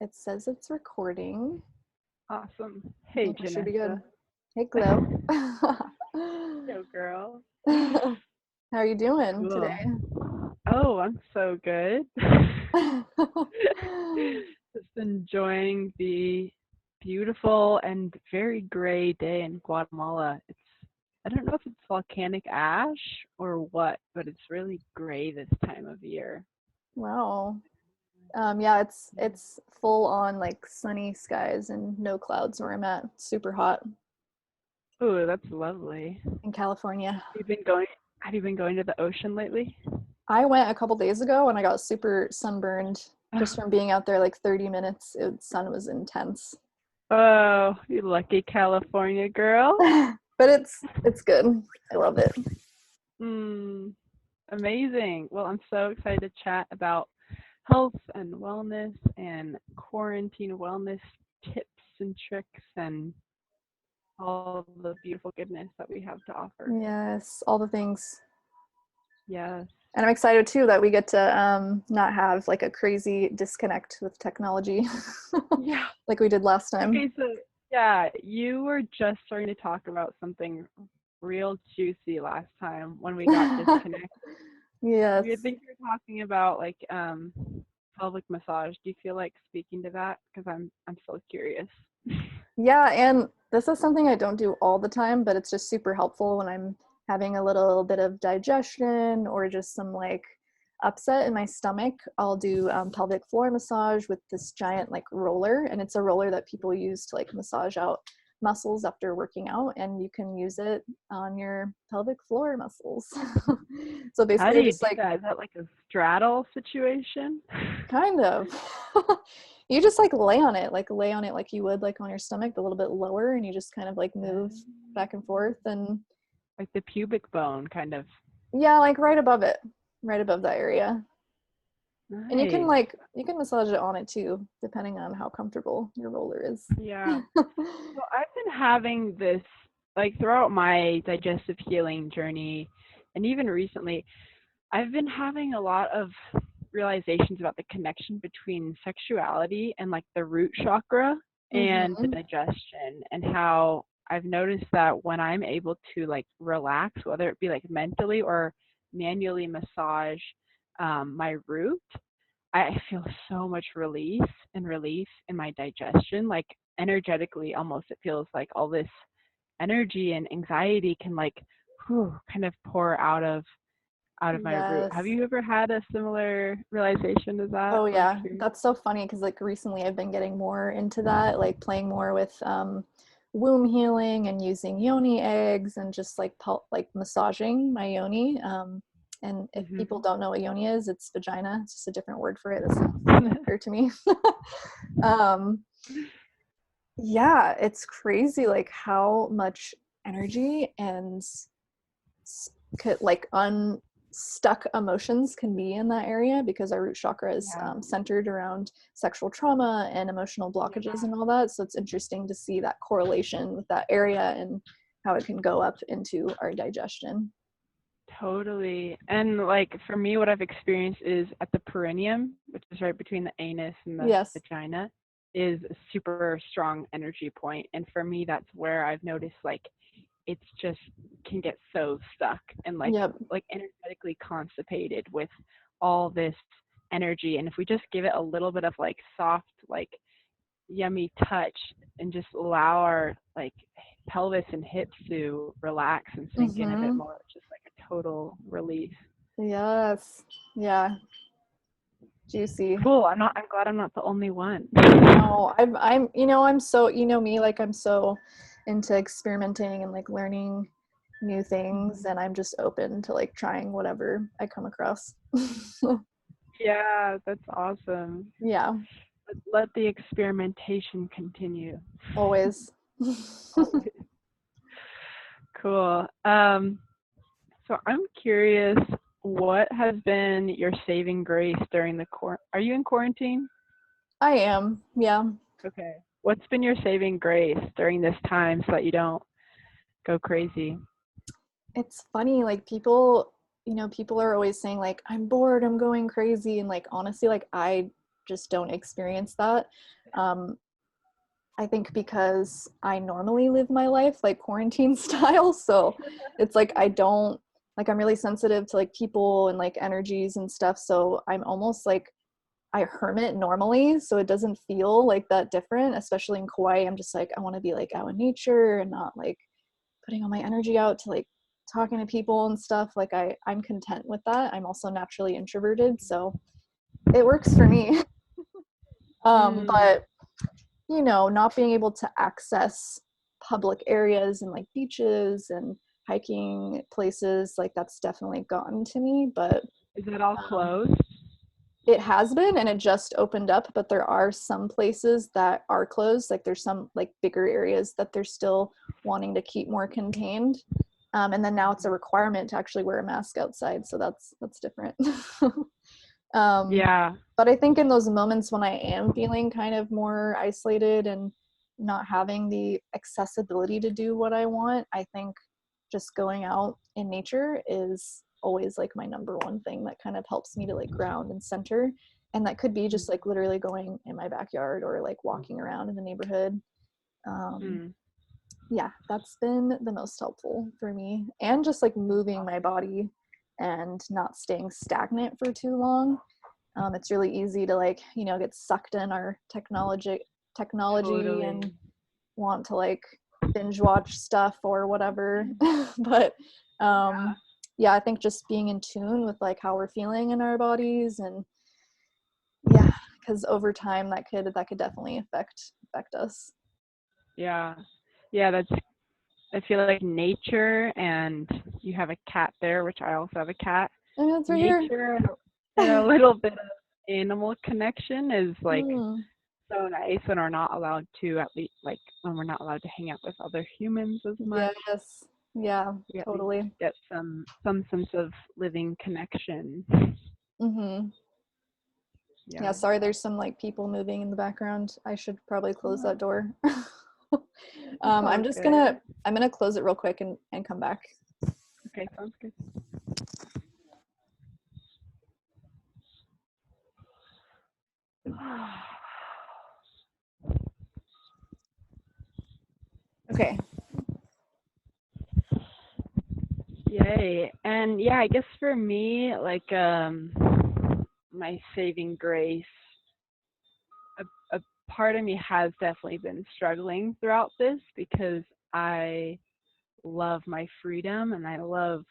It says it's recording. Awesome. I Hey, think we should be good. Janessa. Hey, Glow. Yo, girl. How are you doing today? Cool. Oh, I'm so good. Just enjoying the beautiful and very gray day in Guatemala. I don't know if it's volcanic ash or what, but it's really gray this time of year. Wow. Yeah, it's full on like sunny skies and no clouds where I'm at. Super hot Oh, that's lovely. in California. Have you been going to the ocean lately? I went a couple days ago and I got super sunburned just from being out there like 30 minutes. The sun was intense. Oh, you lucky California girl. But it's good. I love it. Mm, amazing. Well, I'm so excited to chat about health and wellness and quarantine wellness tips and tricks and all the beautiful goodness that we have to offer. Yes, all the things. Yes. And I'm excited too that we get to not have like a crazy disconnect with technology Yeah. like we did last time. Okay, so yeah, you were just starting to talk about something real juicy last time when we got disconnected. Yes. I think you're talking about like pelvic massage. Do you feel like speaking to that? Because I'm so curious. Yeah, and this is something I don't do all the time, but it's just super helpful when I'm having a little bit of digestion or just some like upset in my stomach. I'll do pelvic floor massage with this giant like roller, and it's a roller that people use to like massage out muscles after working out, and you can use it on your pelvic floor muscles. So How do basically, you just do like that? Is that like a straddle situation? kind of. You just like lay on it like you would like on your stomach, but a little bit lower, and you just kind of like move back and forth, and Like the pubic bone, kind of. yeah, like right above it, right above that area. And Nice. you can massage it on it too, depending on how comfortable your roller is. Yeah. So I've been having this, like throughout my digestive healing journey, and even recently, I've been having a lot of realizations about the connection between sexuality and like the root chakra and the Mm-hmm. digestion, and how I've noticed that when I'm able to like relax, whether it be like mentally or manually massage my root, I feel so much relief in my digestion. Like energetically, almost it feels like all this energy and anxiety can like kind of pour out of my root. Have Yes. you ever had a similar realization as that Oh or yeah, experience? that's so funny because like recently I've been getting more into that, like playing more with womb healing and using yoni eggs and just like like massaging my yoni. And if people Mm-hmm. don't know what yoni is, it's vagina. It's just a different word for it. That's clear to me. um, yeah, it's crazy like how much energy and like unstuck emotions can be in that area because our root chakra is Yeah. centered around sexual trauma and emotional blockages and all that. So it's interesting to see that correlation with that area and how it can go up into our digestion. Totally. And like for me, what I've experienced is at the perineum, which is right between the anus and the Yes. vagina, is a super strong energy point. And for me, that's where I've noticed like it's just can get so stuck and Yep. like energetically constipated with all this energy. And if we just give it a little bit of like soft, like yummy touch and just allow our like pelvis and hips to relax and sink in a bit Mm-hmm. more, it's just like a total relief. Yes. Yeah. Juicy. Cool. I'm glad I'm not the only one. No, I'm I'm so me, like I'm so into experimenting and like learning new things, and I'm just open to like trying whatever I come across. Yeah, that's awesome. Yeah, Let the experimentation continue. always. Always. Cool. So I'm curious, what has been your saving grace during the Are you in quarantine? I am. Yeah. Okay. What's been your saving grace during this time so that you don't go crazy? It's funny, like people are always saying like I'm bored, I'm going crazy, and like honestly, like I just don't experience that. Um, I think because I normally live my life like quarantine style, so it's like I don't like I'm really sensitive to like people and like energies and stuff, so I'm almost like I hermit normally, so it doesn't feel like that different, especially in Kauai. I'm just like I want to be like out in nature and not like putting all my energy out to like talking to people and stuff. Like I'm content with that. I'm also naturally introverted, so it works for me. Mm. But you know, not being able to access public areas and like beaches and hiking places, like that's definitely gotten to me. But Is it all um, closed? it has been, and it just opened up. But there are some places that are closed. Like there's some like bigger areas that they're still wanting to keep more contained. And then now it's a requirement to actually wear a mask outside, so that's different. Um, Yeah. but I think in those moments when I am feeling kind of more isolated and not having the accessibility to do what I want, I think just going out in nature is always like my number one thing that kind of helps me to like ground and center. And that could be just like literally going in my backyard or like walking around in the neighborhood. Um, Mm. yeah, that's been the most helpful for me. And just like moving my body and not staying stagnant for too long. It's really easy to like, you know, get sucked in our technology and Totally. want to like binge watch stuff or whatever. But Yeah. yeah, I think just being in tune with like how we're feeling in our bodies, and yeah, because over time that could definitely affect us. Yeah. Yeah, that's I feel like nature, and you have a cat there, which I also have a cat. And that's right here. Nature and a little bit of animal connection is like Mm, so nice when we're not allowed to, at least like when we're not allowed to hang out with other humans as much. yes. Yeah, We at least totally. get some sense of living connection. Hmm. Yeah, Yeah. sorry, there's some like people moving in the background. I should probably close Oh, that door. it's all I'm just good. gonna close it real quick and come back. Okay, sounds good. Okay. Yay. And yeah, I guess for me, like my saving grace, a part of me has definitely been struggling throughout this because I love my freedom and I love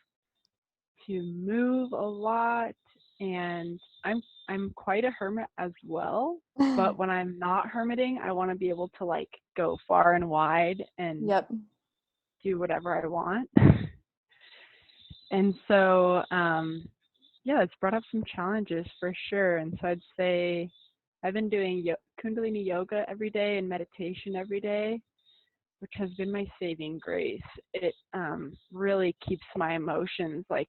to move a lot, and I'm quite a hermit as well, but when I'm not hermiting, I want to be able to like go far and wide and Yep. do whatever I want. And so yeah, it's brought up some challenges for sure. And so I'd say I've been doing Kundalini yoga every day and meditation every day, which has been my saving grace. It really keeps my emotions like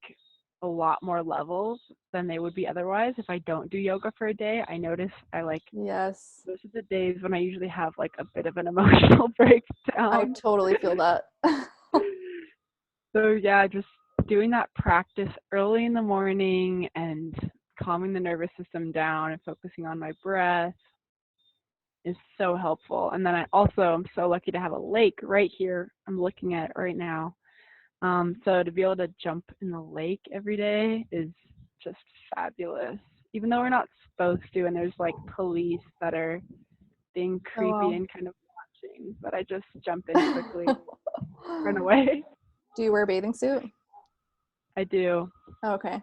a lot more levels than they would be otherwise. If I don't do yoga for a day, I notice I like Yes. those are the days when I usually have like a bit of an emotional I breakdown. totally feel that. So yeah, just doing that practice early in the morning and calming the nervous system down and focusing on my breath is so helpful. And then I also am so lucky to have a lake right here. I'm looking at it right now. So to be able to jump in the lake every day is just fabulous. Even though we're not supposed to, and there's like police that are being creepy Oh and kind of watching, but I just jump in quickly, run away. Do you wear a bathing suit? I do. Oh, okay.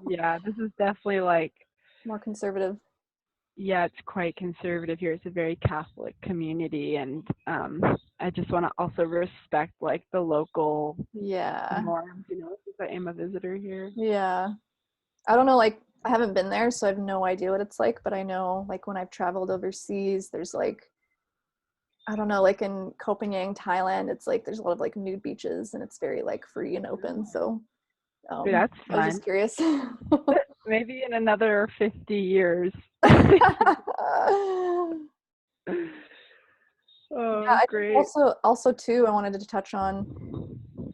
Yeah, this is definitely like, More conservative. yeah, it's quite conservative here. It's a very Catholic community, and I just want to also respect like the local Yeah. norms, since I am a visitor here. Yeah. I don't know, like I haven't been there, so I have no idea what it's like, but I know like when I've traveled overseas, there's like I don't know, like in Copenhagen, Thailand, it's like there's a lot of like nude beaches and it's very like free and open. So Dude, that's I was just fun. curious. Maybe in another 50 years. Yeah, Oh, I think great. also too, I wanted to touch on,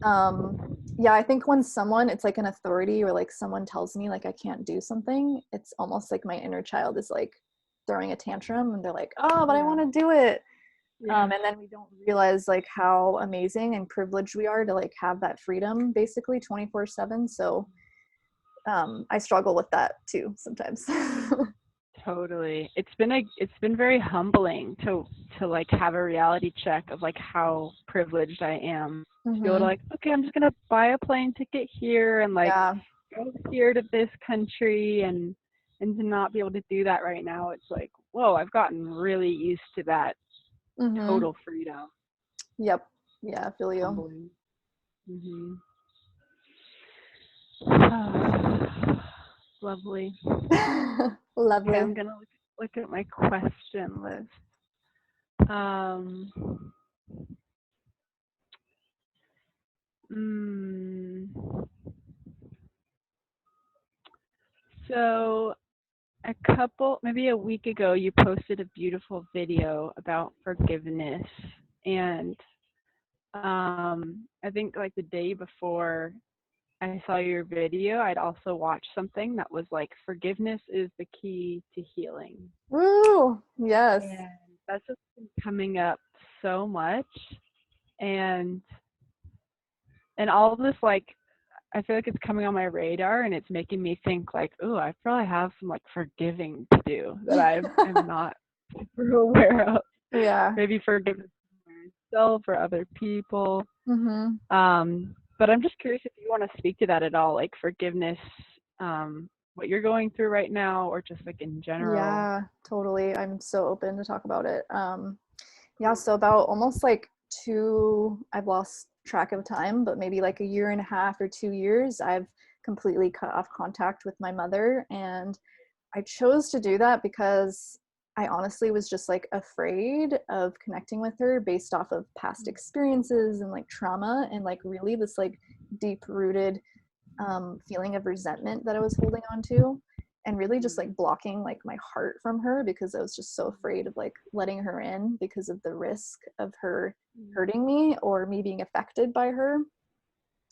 um, Yeah, I think when someone, it's like an authority or like someone tells me like I can't do something, it's almost like my inner child is like throwing a tantrum and they're like, oh, but I Yeah. want to do it. Yeah. And then we don't realize like how amazing and privileged we are to like have that freedom basically 24/7. So I struggle with that too sometimes. Totally. It's been very humbling to like have a reality check of like how privileged I am to be able to Hmm. like, okay, I'm just gonna buy a plane ticket here and like Yeah. go here to this country and to not be able to do that right now, it's like, whoa, I've gotten really used to that Hmm. total freedom. Yep. Yeah, I feel It's you. humbling. Hmm. Lovely. Okay, Lovely. I'm gonna look at my question list. Um, mm, so maybe a week ago, you posted a beautiful video about forgiveness, and I think like the day before I saw your video, I'd also watched something that was like forgiveness is the key to healing, Woo! Yes. and that's just been coming up so much, and all of this like I feel like it's coming on my radar and it's making me think like, oh, I probably have some like forgiving to do that I'm not super aware of. Yeah. Maybe forgiveness for myself or other people. Hmm. But I'm just curious if you want to speak to that at all, like forgiveness, what you're going through right now, or just like in general. Yeah, totally. I'm so open to talk about it. Yeah, so about almost like I've lost track of time, but maybe like a year and a half or 2 years, I've completely cut off contact with my mother. And I chose to do that because I honestly was just like afraid of connecting with her based off of past experiences and like trauma and like really this like deep rooted feeling of resentment that I was holding on to, and really just like blocking like my heart from her because I was just so afraid of like letting her in because of the risk of her hurting me or me being affected by her.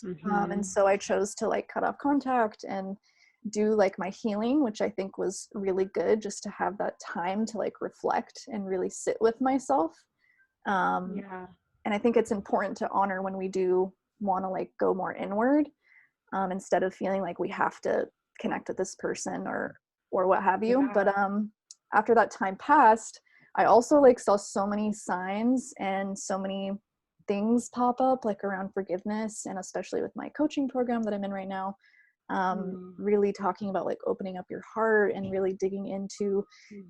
And Mm-hmm. so I chose to like cut off contact and do like my healing, which I think was really good just to have that time to like reflect and really sit with myself. Um, Yeah. and I think it's important to honor when we do want to like go more inward, instead of feeling like we have to connect with this person or what have you. Yeah. But after that time passed, I also like saw so many signs and so many things pop up like around forgiveness, and especially with my coaching program that I'm in right now, Mm-hmm. really talking about like opening up your heart and really digging into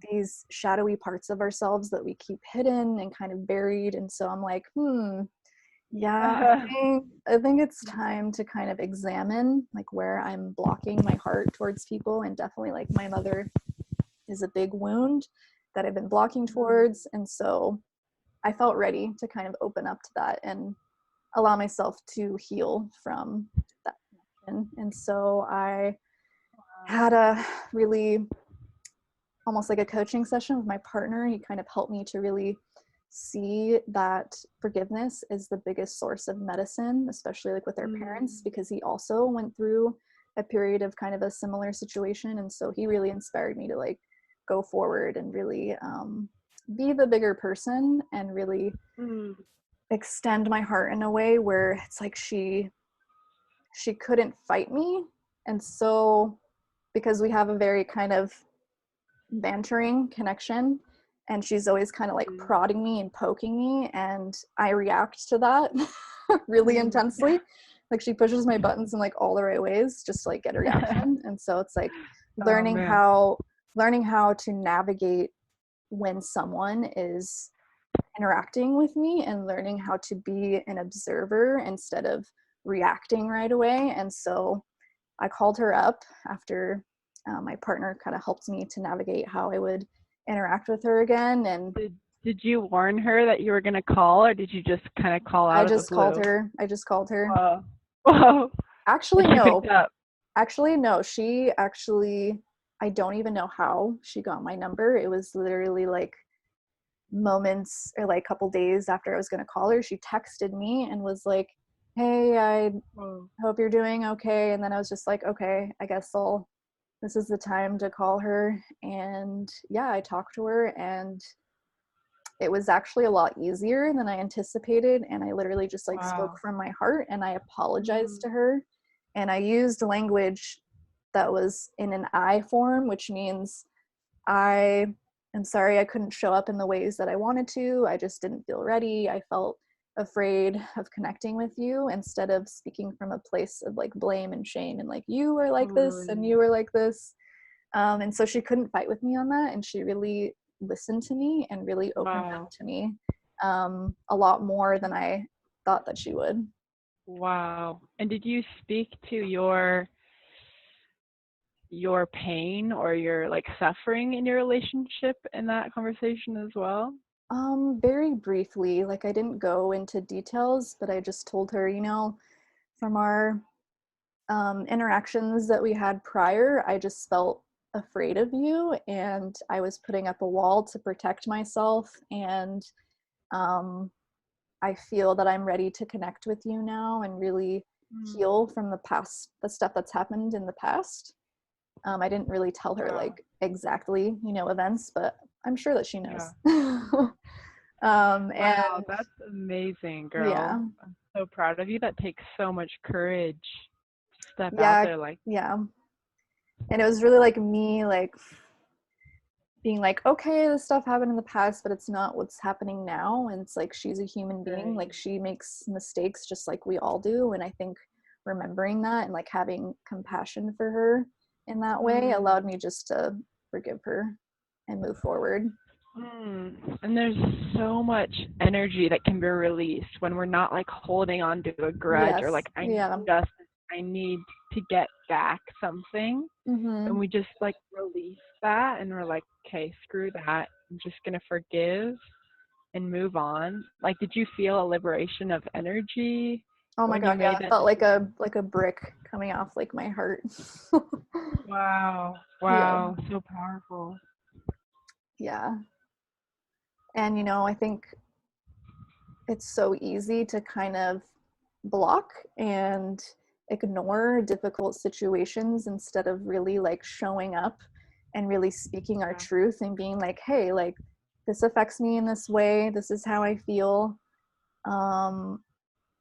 these shadowy parts of ourselves that we keep hidden and kind of buried. And so I'm like, yeah, I think it's time to kind of examine like where I'm blocking my heart towards people, and definitely like my mother is a big wound that I've been blocking towards. And so I felt ready to kind of open up to that and allow myself to heal from that connection. And so I had a really almost like a coaching session with my partner. He kind of helped me to really see that forgiveness is the biggest source of medicine, especially like with our parents, because he also went through a period of kind of a similar situation. And so he really inspired me to like go forward and really be the bigger person and really Mm-hmm. extend my heart in a way where it's like she couldn't fight me. And so because we have a very kind of bantering connection, and she's always kind of like prodding me and poking me, and I react to that really intensely. Like she pushes my buttons in like all the right ways just to like get a reaction. And so it's like Oh learning man. how learning how to navigate when someone is interacting with me, and learning how to be an observer instead of reacting right away. And so I called her up after my partner kind of helped me to navigate how I would interact with her again. And Did you warn her that you were gonna call, or did you just kind of call I out of the just called blue? her. I just called her. Whoa. Whoa. And Actually, she picked no. up. Actually, no. She actually, I don't even know how she got my number. It was literally like moments or like a couple days after I was going to call her. She texted me and was like, hey, I Whoa. hope you're doing okay. And then I was just like, okay, I guess this is the time to call her. And yeah, I talked to her, and it was actually a lot easier than I anticipated. And I literally just like spoke Wow. from my heart, and I apologized Mm. to her. And I used language that was in an I form, which means I am sorry I couldn't show up in the ways that I wanted to. I just didn't feel ready. I felt afraid of connecting with you, instead of speaking from a place of like blame and shame and like, you were like this and Totally. you were like this. And so she couldn't fight with me on that. And she really listened to me and really opened up Wow. to me, a lot more than I thought that she would. Wow. And did you speak to your pain or your like suffering in your relationship in that conversation as well? Very briefly, like I didn't go into details, but I just told her, from our interactions that we had prior, I just felt afraid of you, and I was putting up a wall to protect myself. And um, I feel that I'm ready to connect with you now and really Mm. heal from the past, the stuff that's happened in the past. I didn't really tell her Wow. like exactly, events, but I'm sure that she Yeah. knows. Wow, And that's amazing, yeah, girl. I'm so proud of you. That takes so much courage to step out yeah, there like, yeah. And it was really like me, like being like, okay, this stuff happened in the past, but it's not what's happening now. And it's like, she's a human being. right. Like, she makes mistakes just like we all do. And I think remembering that and like having compassion for her in that way Mm. allowed me just to forgive her and move forward. Mm. And there's so much energy that can be released when we're not like holding on to a grudge or Yes. like I need Yeah. justice, I need to get back something. And Mm-hmm. we just like release that and we're like, okay, screw that. I'm just gonna forgive and move on. Like, did you feel a liberation of energy Oh my when you God. Yeah. made I that felt decision? like a brick coming off like my heart. Wow. Yeah. Wow. So powerful. Yeah. And, I think it's so easy to kind of block and ignore difficult situations instead of really like showing up and really speaking our Yeah. truth and being like, hey, like this affects me in this way, this is how I feel. um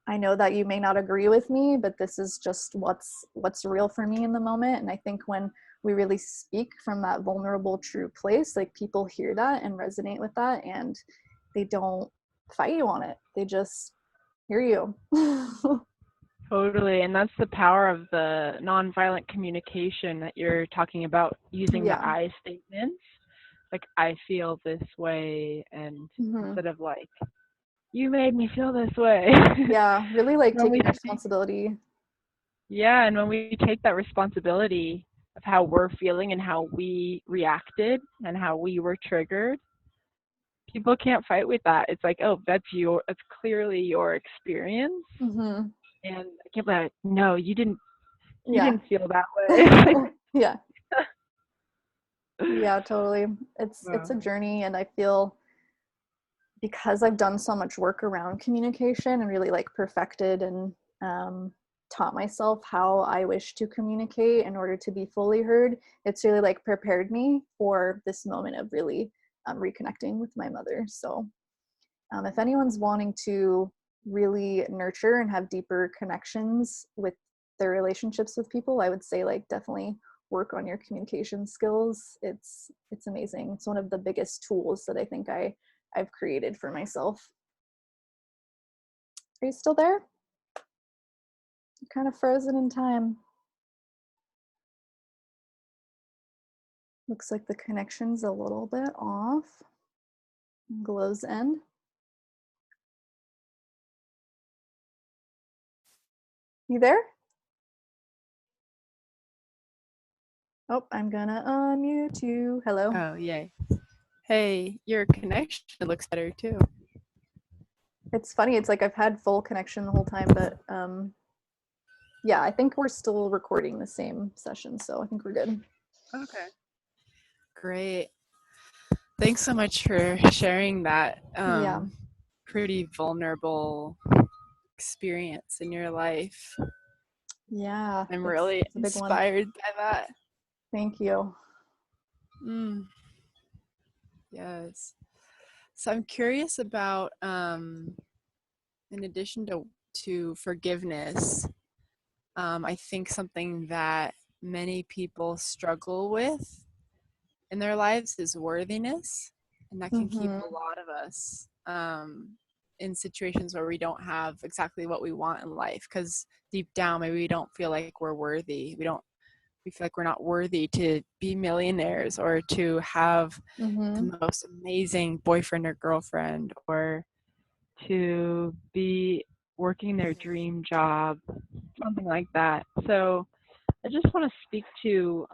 I know that you may not agree with me, but this is just what's real for me in the moment. And I think when we really speak from that vulnerable true place, like people hear that and resonate with that, and they don't fight you on it, they just hear you. Totally. And that's the power of the nonviolent communication that you're talking about using the Yeah. I statements. Like, I feel this way, and Hmm. instead of like, you made me feel this way. Yeah, really like when we taking speak, responsibility. yeah, and when we take that responsibility of how we're feeling and how we reacted and how we were triggered, people can't fight with that. It's like, oh, that's clearly your experience, Hmm. and I can't believe it. No, you Yeah. didn't feel that way. Yeah. Yeah, totally. It's Wow. a journey, and I feel because I've done so much work around communication and really like perfected and taught myself how I wish to communicate in order to be fully heard, it's really like prepared me for this moment of really reconnecting with my mother. So if anyone's wanting to really nurture and have deeper connections with their relationships with people, I would say like definitely work on your communication skills. It's amazing. It's one of the biggest tools that I think I've created for myself. Are you still there? You're kind of frozen in time. Looks like the connection's a little bit off. Glow's end. You there? Oh, I'm gonna unmute you. Hello. Oh, yay. Hey, your connection looks better too. It's funny. It's like I've had full connection the whole time, but yeah, I think we're still recording the same session, so I think we're good. Okay. Great. Thanks so much for sharing that Yeah. pretty vulnerable experience in your life. Yeah, I'm it's, really it's a big one. inspired by that. Thank you. Mm, yes. So I'm curious about, in addition to forgiveness, I think something that many people struggle with in their lives is worthiness, and that can keep Mm-hmm. a lot of us in situations where we don't have exactly what we want in life, because deep down maybe we don't feel like we're worthy. We feel like we're not worthy to be millionaires or to have Mm-hmm. the most amazing boyfriend or girlfriend or to be working their dream job, something like that. So I just want to speak to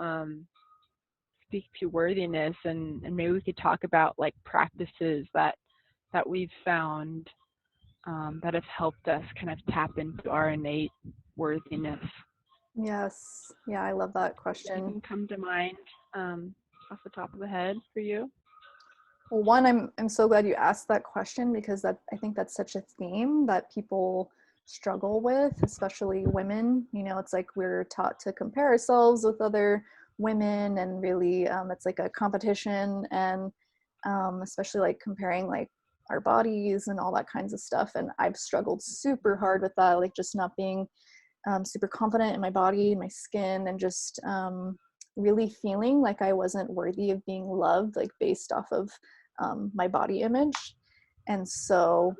worthiness, and maybe we could talk about like practices that we've found that have helped us kind of tap into our innate worthiness. Yes. Yeah, I love that Does question. anything come to mind off the top of the head for you? Well, one, I'm so glad you asked that question because that I think that's such a theme that people struggle with, especially women. You know, it's like we're taught to compare ourselves with other women, and really, it's like a competition, and especially like comparing like our bodies and all that kinds of stuff. And I've struggled super hard with that, like just not being super confident in my body, my skin, and just really feeling like I wasn't worthy of being loved, like based off of my body image. And so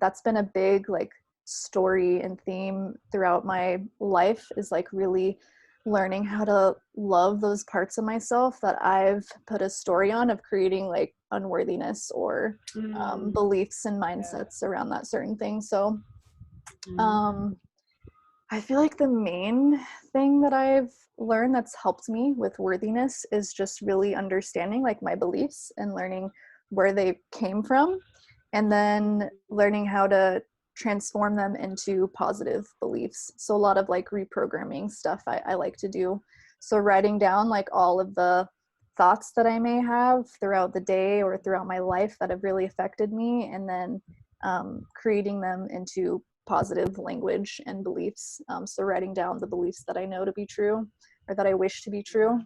that's been a big like story and theme throughout my life, is like really learning how to love those parts of myself that I've put a story on of creating like unworthiness or Mm, beliefs and yeah. mindsets around that certain thing. So Mm, um, I feel like the main thing that I've learned that's helped me with worthiness is just really understanding like my beliefs and learning where they came from, and then learning how to transform them into positive beliefs. So a lot of like reprogramming stuff I like to do. So writing down like all of the thoughts that I may have throughout the day or throughout my life that have really affected me, and then creating them into positive language and beliefs. So writing down the beliefs that I know to be true or that I wish to be true.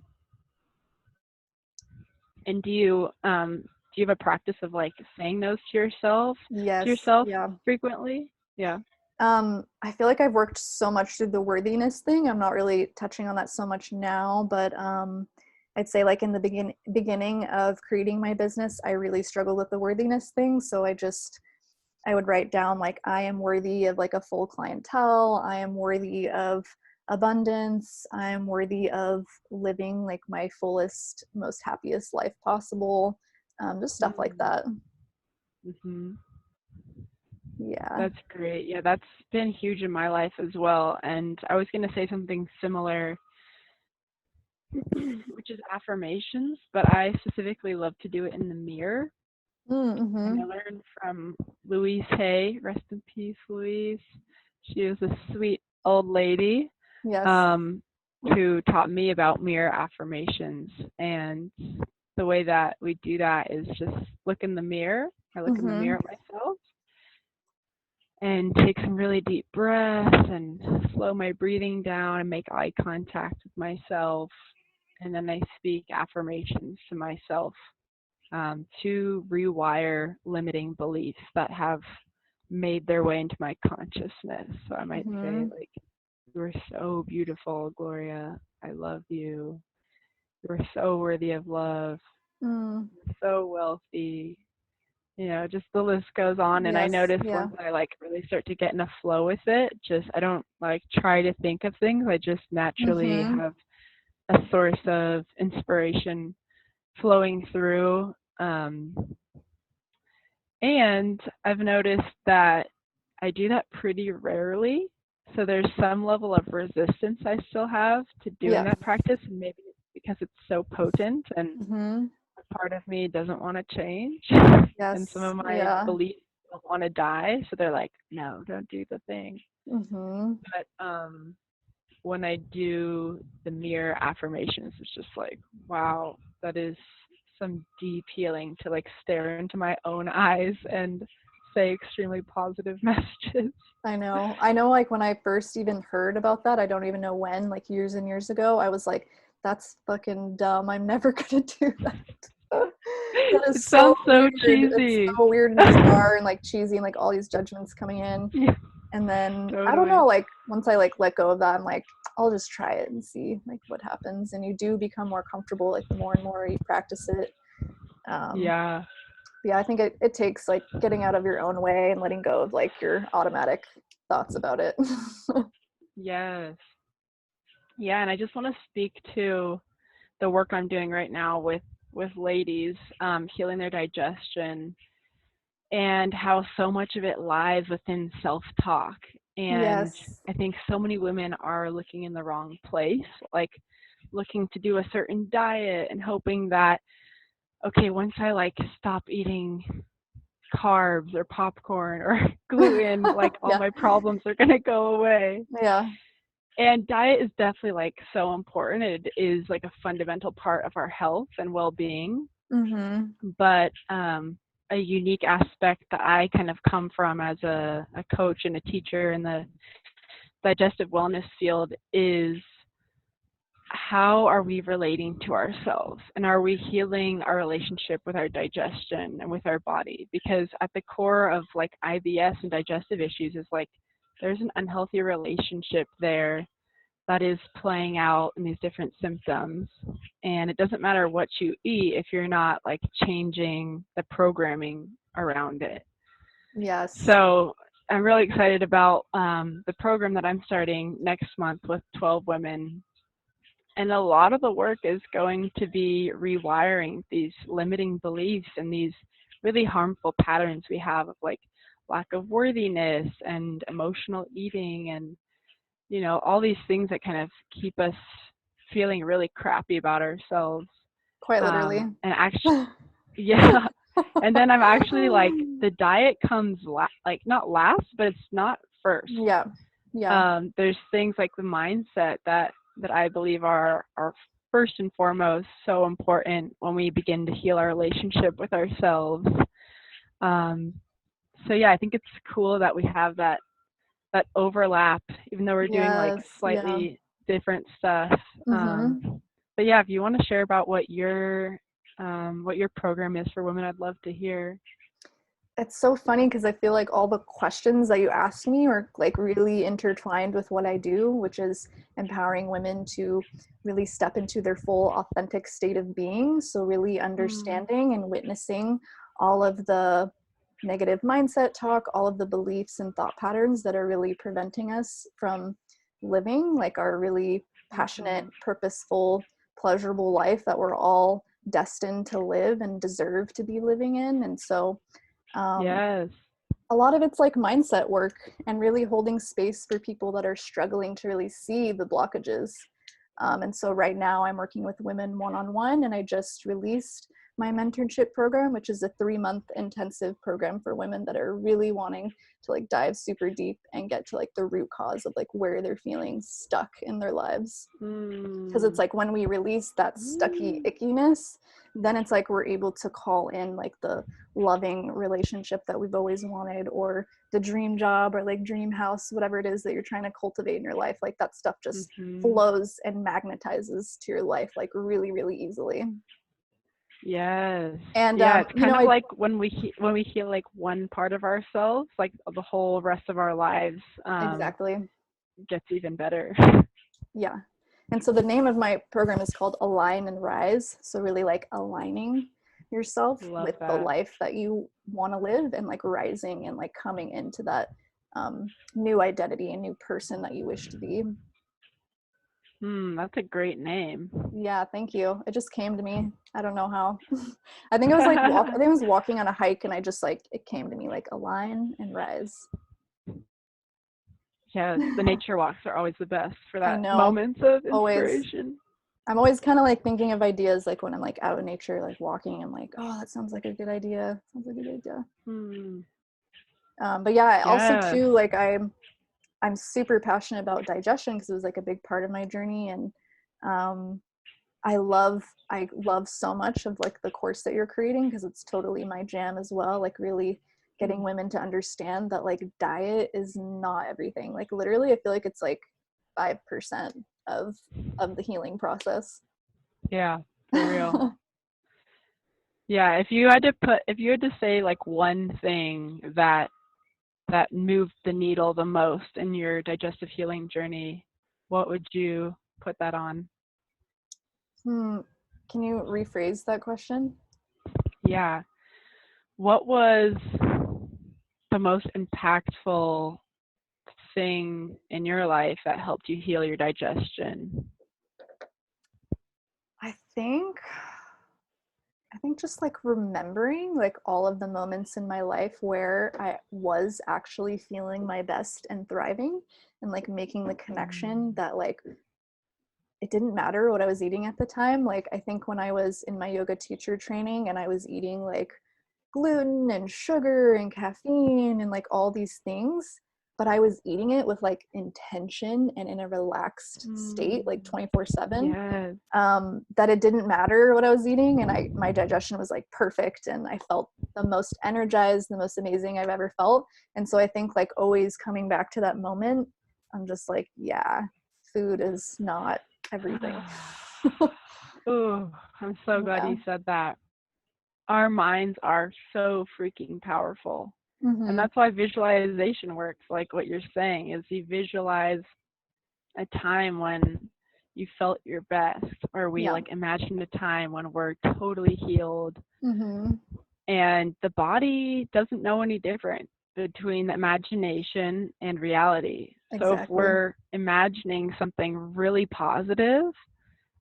and do you have a practice of like saying those to Yes, yourself yeah. frequently? Yeah. I feel like I've worked so much through the worthiness thing. I'm not really touching on that so much now, but I'd say like in the beginning of creating my business, I really struggled with the worthiness thing. So I would write down like I am worthy of like a full clientele. I am worthy of abundance. I am worthy of living like my fullest, most happiest life possible. Just stuff like that. Mm-hmm. Yeah. That's great. Yeah, that's been huge in my life as well. And I was going to say something similar, which is affirmations, but I specifically love to do it in the mirror. And I Mm-hmm. learned from Louise Hay, rest in peace, Louise. She was a sweet old lady Yes. um, who taught me about mirror affirmations. And the way that we do that is just look in the mirror. I look in the Mm-hmm. mirror at myself and take some really deep breaths and slow my breathing down and make eye contact with myself. And then I speak affirmations to myself to rewire limiting beliefs that have made their way into my consciousness. So I might say, Mm-hmm. like, you are so beautiful, Gloria. I love you. You are so worthy of love. Mm. You're so wealthy. You know, just the list goes on. And I Yes. notice Yeah. once I like really start to get in a flow with it, just I don't like try to think of things. I just naturally Mm-hmm. have a source of inspiration flowing through. And I've noticed that I do that pretty rarely. So there's some level of resistance I still have to doing Yeah. that practice. And maybe it's because it's so potent and Mm-hmm. a part of me doesn't want to change. And some Yes. of my Yeah. beliefs don't want to die. So they're like, no, don't do the thing. Mm-hmm. But when I do the mirror affirmations, it's just like, wow, that is some deep healing to like stare into my own eyes and say extremely positive messages. I know. Like when I first even heard about that, I don't even know when, like years and years ago, I was like, that's fucking dumb. I'm never gonna do that. That is It so sounds so weird. It's cheesy. so weird and bizarre and like cheesy and like all these judgments coming in. Yeah, And then I don't totally. know, like once I like let go of that, I'm like, I'll just try it and see like what happens. And you do become more comfortable like the more and more you practice it. Um, Yeah. yeah, I think it takes like getting out of your own way and letting go of like your automatic thoughts about it. Yes. Yeah, and I just want to speak to the work I'm doing right now with ladies, healing their digestion, and how so much of it lies within self-talk. And Yes. I think so many women are looking in the wrong place, like looking to do a certain diet and hoping that, okay, once I like stop eating carbs or popcorn or gluten, like all Yeah. my problems are going to go away. Yeah. And diet is definitely like so important. It is like a fundamental part of our health and well-being. Mhm. But a unique aspect that I kind of come from as a coach and a teacher in the digestive wellness field is how are we relating to ourselves, and are we healing our relationship with our digestion and with our body? Because at the core of like IBS and digestive issues is like there's an unhealthy relationship there that is playing out in these different symptoms. And it doesn't matter what you eat if you're not like changing the programming around it. Yes. So I'm really excited about the program that I'm starting next month with 12 women. And a lot of the work is going to be rewiring these limiting beliefs and these really harmful patterns we have of like lack of worthiness and emotional eating and all these things that kind of keep us feeling really crappy about ourselves. Quite literally. And actually, yeah. And then I'm actually like, the diet comes like not last, but it's not first. Yeah. Yeah. There's things like the mindset that I believe are first and foremost so important when we begin to heal our relationship with ourselves. So yeah, I think it's cool that we have that overlap, even though we're doing like Yes. Yeah. slightly different stuff. Mhm. But yeah, if you want to share about what your program is for women, I'd love to hear. It's so funny because I feel like all the questions that you asked me are like really intertwined with what I do, which is empowering women to really step into their full authentic state of being. So really Mm, understanding and witnessing all of the negative mindset talk, all of the beliefs and thought patterns that are really preventing us from living like our really passionate, mhm. purposeful, pleasurable life that we're all destined to live and deserve to be living in. And so um, Yes. a lot of it's like mindset work and really holding space for people that are struggling to really see the blockages. And so right now I'm working with women one-on-one, and I just released my mentorship program, which is a 3-month intensive program for women that are really wanting to like dive super deep and get to like the root cause of like where they're feeling stuck in their lives. Because it's Mm. like when we release that stucky ickiness, then it's like we're able to call in like the loving relationship that we've always wanted, or the dream job, or like dream house, whatever it is that you're trying to cultivate in your life. Like that stuff just Mhm. flows and magnetizes to your life like really, really easily. Yes. And Yeah, it's you kind know, of I like when we heal like one part of ourselves, like the whole rest of our lives exactly. gets even better. Yeah. And so the name of my program is called Align and Rise. So really like aligning yourself Love with the that. life that you want to live, and like rising and like coming into that new identity and new person that you wish to be. That's a great name. Yeah, thank you. It just came to me. I don't know how. I think I think I was walking on a hike, and I just like it came to me like align and rise. Yes, the nature walks are always the best for I that know. moments of Always. inspiration. I'm always kind of like thinking of ideas like when I'm like out in nature, like walking. I'm like, oh, that sounds like a good idea. Sounds like a good idea. Hmm. But yeah, I also Yes. too like I'm super passionate about digestion because it was like a big part of my journey, and um, I love so much of like the course that you're creating because it's totally my jam as well. Like really getting women to understand that like diet is not everything. Like literally I feel like it's like 5% of the healing process. Yeah, for real. Yeah, if you had to say like one thing that moved the needle the most in your digestive healing journey, what would you put that on? Can you rephrase that question? Yeah. What was the most impactful thing in your life that helped you heal your digestion? I think just like remembering like all of the moments in my life where I was actually feeling my best and thriving, and like making the connection that like it didn't matter what I was eating at the time. Like I think when I was in my yoga teacher training and I was eating like gluten and sugar and caffeine and like all these things, but I was eating it with like intention and in a relaxed state, like 24/7. Yes. That it didn't matter what I was eating, and my digestion was like perfect, and I felt the most energized, the most amazing I've ever felt. And so I think like always coming back to that moment, I'm just like, yeah, food is not everything. Oh, I'm so glad Yeah. you said that. Our minds are so freaking powerful. And Mm-hmm. that's why visualization works, like what you're saying, is you visualize a time when you felt your best, or we Yeah. like imagine a time when we're totally healed, Mm-hmm. and the body doesn't know any different between the imagination and reality. So if Exactly. we're imagining something really positive,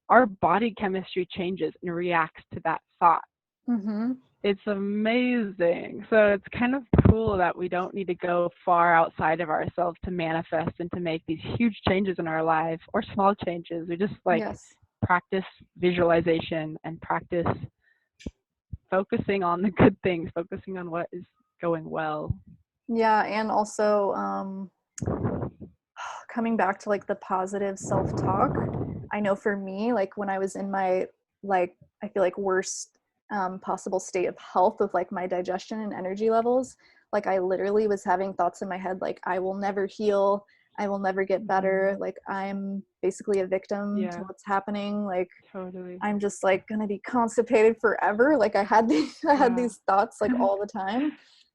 our body chemistry changes and reacts to that thought. Mm-hmm. It's amazing. So it's kind of cool that we don't need to go far outside of ourselves to manifest and to make these huge changes in our life, or small changes. We just like Yes. practice visualization and practice focusing on the good things, focusing on what is going well. Yeah, and also coming back to like the positive self-talk. I know for me, like when I was in my like I feel like worst possible state of health with like my digestion and energy levels, like I literally was having thoughts in my head like I will never heal, I will never get better, like I'm basically a victim to Yeah, what's happening, like totally. I'm just like gonna be constipated forever. Like I had Yeah. these thoughts like all the time,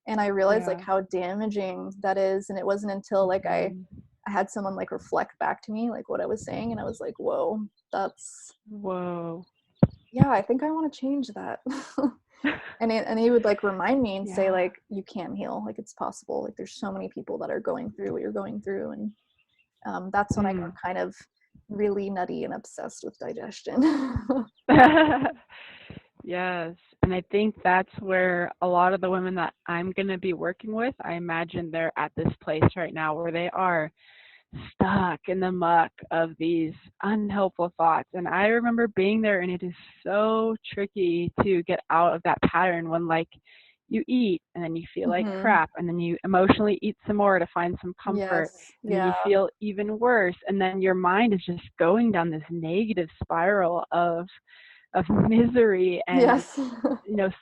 and I realized like Yeah. how damaging that is. And it wasn't until like Mhm. I had someone like reflect back to me like what I was saying, and I was like, whoa, that's Whoa. yeah, I think I want to change that. And he would like remind me and say Yeah. like you can heal, like it's possible, like there's so many people that are going through what you're going through. And that's when I got Mm. kind of really nutty and obsessed with digestion. Yes. And I think that's where a lot of the women that I'm going to be working with, I imagine they're at this place right now where they are stuck in the muck of these unhelpful thoughts. And I remember being there, and it is so tricky to get out of that pattern when, like, you eat and then you feel like Hmm. crap, and then you emotionally eat some more to find some comfort, Yes. and then you Yeah. feel even worse, and then your mind is just going down this negative spiral of misery and Yes.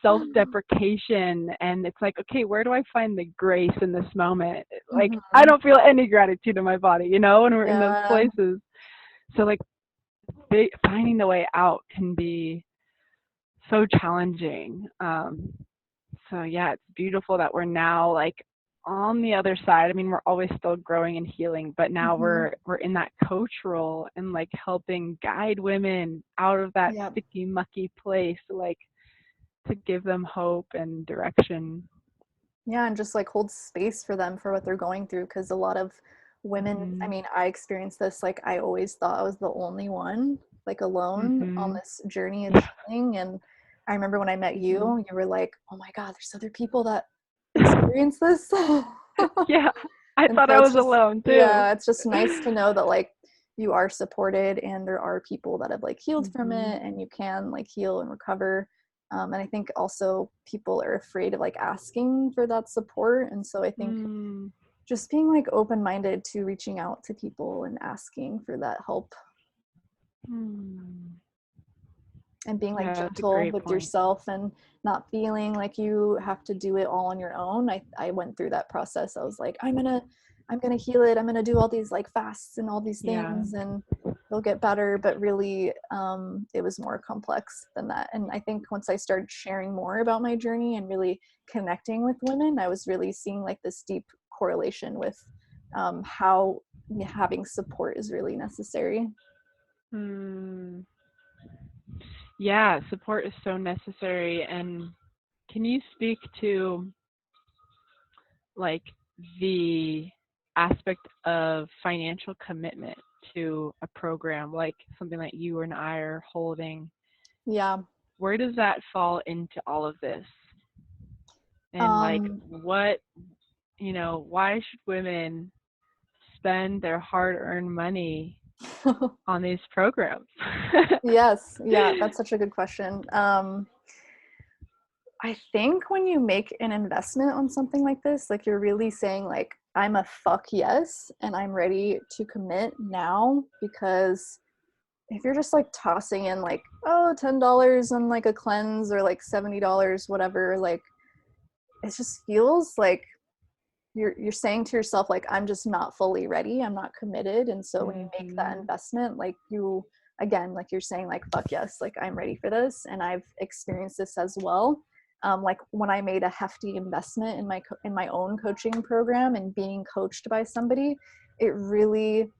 self-deprecation. And it's like, okay, where do I find the grace in this moment? Like, I Hmm. don't feel any gratitude in my body, when we're in those Yeah. places. So like finding the way out can be so challenging. So yeah, it's beautiful that we're now like on the other side. I mean, we're always still growing and healing, but now Hmm. we're in that coach role and like helping guide women out of that Yeah. sticky, mucky place, like to give them hope and direction. Yeah, and just like hold space for them for what they're going through. Because a lot of women, I Mhm. mean, I experienced this, like I always thought I was the only one like alone on Mhm. this journey of Yeah. healing. And I remember when I met Mhm. you, you were like, oh my God, there's other people that experience this. Yeah. I And thought so I it's was just, alone too. yeah, it's just nice to know that like you are supported and there are people that have like healed from Mhm. it, and you can like heal and recover. And I think also people are afraid of like asking for that support. And so I think Mm. just being like open-minded to reaching out to people and asking for that help. Mm. and being like Yeah, that's a gentle great with point. yourself and not feeling like you have to do it all on your own. I went through that process. I was like, I'm gonna heal it. I'm gonna do all these like fasts and all these Yeah. things and it'll get better. But really, it was more complex than that. And I think once I started sharing more about my journey and really connecting with women, I was really seeing like this deep correlation with how having support is really necessary. Hmm. Yeah, support is so necessary. And can you speak to like the aspect of financial commitment to a program like something that you and I are holding? Yeah. Where does that fall into all of this? And like Um, what, why should women spend their hard-earned money on these programs? yes. Yeah, that's such a good question. I think when you make an investment on something like this, like you're really saying like, I'm a fuck yes, and I'm ready to commit now. Because if you're just like tossing in like, oh, $10 on like a cleanse or like $70, whatever, like it just feels like you're saying to yourself like, I'm just not fully ready, I'm not committed. And so when you make that Hmm. investment, like you, again, like you're saying like, fuck yes, like I'm ready for this. And I've experienced this as well. Like when I made a hefty investment in my own coaching program and being coached by somebody, it really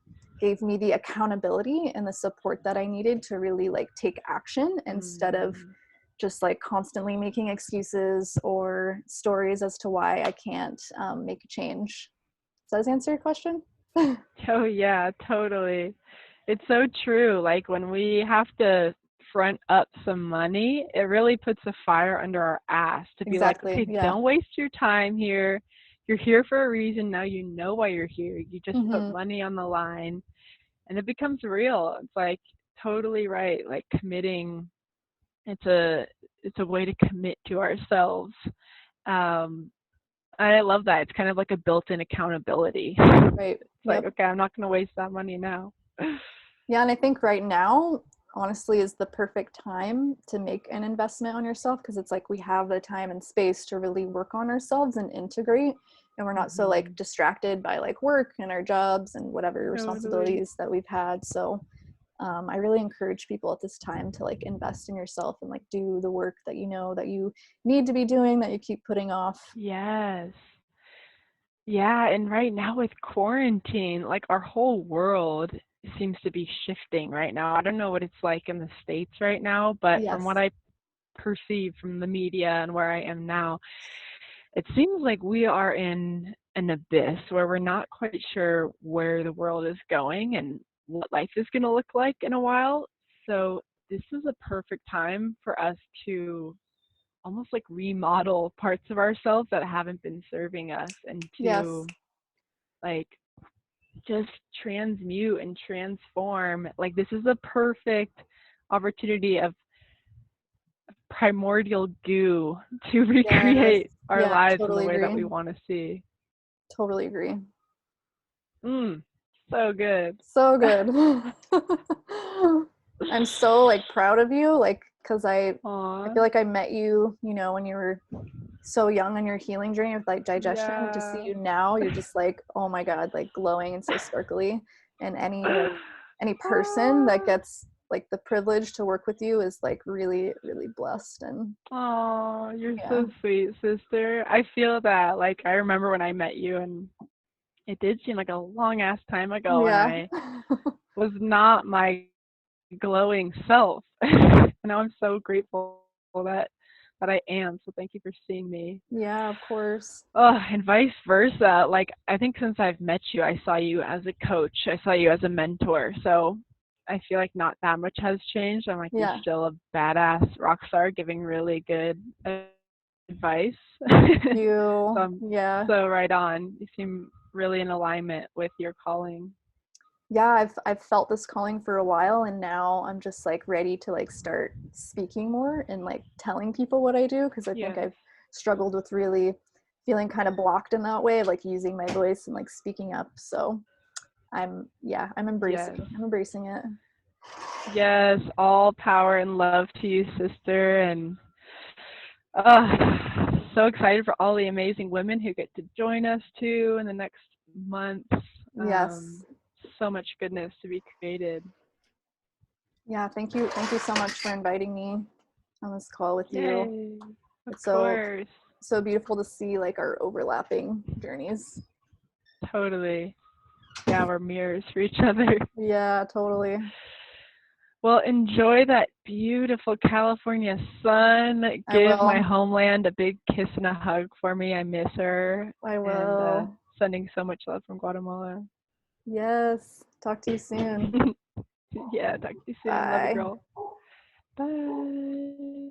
gave me the accountability and the support that I needed to really like take action instead of Mm. just like constantly making excuses or stories as to why I can't make a change. Does that answer your question? Oh yeah, totally. It's so true. Like when we have to front up some money, it really puts a fire under our ass to be like, Exactly. okay, Yeah. don't waste your time here. You're here for a reason. Now you know why you're here. You just put Hmm. money on the line and it becomes real. It's like totally right. Like committing, it's a it's a way to commit to ourselves. Um, I love that. It's kind of like a built-in accountability. Right. It's like, Yep. okay, I'm not going to waste that money now. Yeah, and I think right now, honestly, is the perfect time to make an investment on yourself because it's like we have the time and space to really work on ourselves and integrate. And we're not so like Hmm. distracted by like work and our jobs and whatever Totally. responsibilities that we've had. So I really encourage people at this time to like invest in yourself and like do the work that you know that you need to be doing that you keep putting off. Yes. Yeah, and right now with quarantine, like our whole world seems to be shifting right now. I don't know what it's like in the States right now, but from what Yes. I perceive from the media and where I am now, it seems like we are in an abyss where we're not quite sure where the world is going and what life is going to look like in a while. So, this is a perfect time for us to almost like remodel parts of ourselves that haven't been serving us and Yes. to like just transmute and transform. Like, this is a perfect opportunity of primordial goo to Yes. recreate our Yeah, lives in the totally way that agree. we want to see. Totally agree. Mm, so good. So good. I'm so like proud of you, like, because I Aw, feel like I met you, you know, when you were so young on your healing journey with like digestion. And to see yeah. you now, you're just like, oh my God, like glowing and so sparkly. And any person that Ah. gets like the privilege to work with you is like really, really blessed. And Oh, you're yeah. so sweet, sister. I feel that. Like, I remember when I met you, and it did seem like a long ass time ago, and Yeah. I was not my glowing self. And now I'm so grateful that I am. So thank you for seeing me. Yeah, of course. Oh, and vice versa. Like, I think since I've met you, I saw you as a coach. I saw you as a mentor. So I feel like not that much has changed. I'm like, you're Yeah. still a badass rock star giving really good advice. So You, I'm yeah. so right on. You seem really in alignment with your calling. Yeah, I've felt this calling for a while and now I'm just like ready to like start speaking more and like telling people what I do because I think Yes. I've struggled with really feeling kind of blocked in that way of like using my voice and like speaking up. So I'm Yes. embracing it. Yes, all power and love to you, sister. And so excited for all the amazing women who get to join us too in the next months. Yes. So much goodness to be created. Yeah, thank you. Thank you so much for inviting me on this call with you. Yay. Of It's course. so beautiful to see like our overlapping journeys. Totally. Yeah, we're mirrors for each other. Yeah, totally. Well, enjoy that beautiful California sun. I Give my will. homeland a big kiss and a hug for me. I miss her. I And will. sending so much love from Guatemala. Yes. Talk to you soon. Yeah, talk to you soon. Love you, Bye. girl. Bye.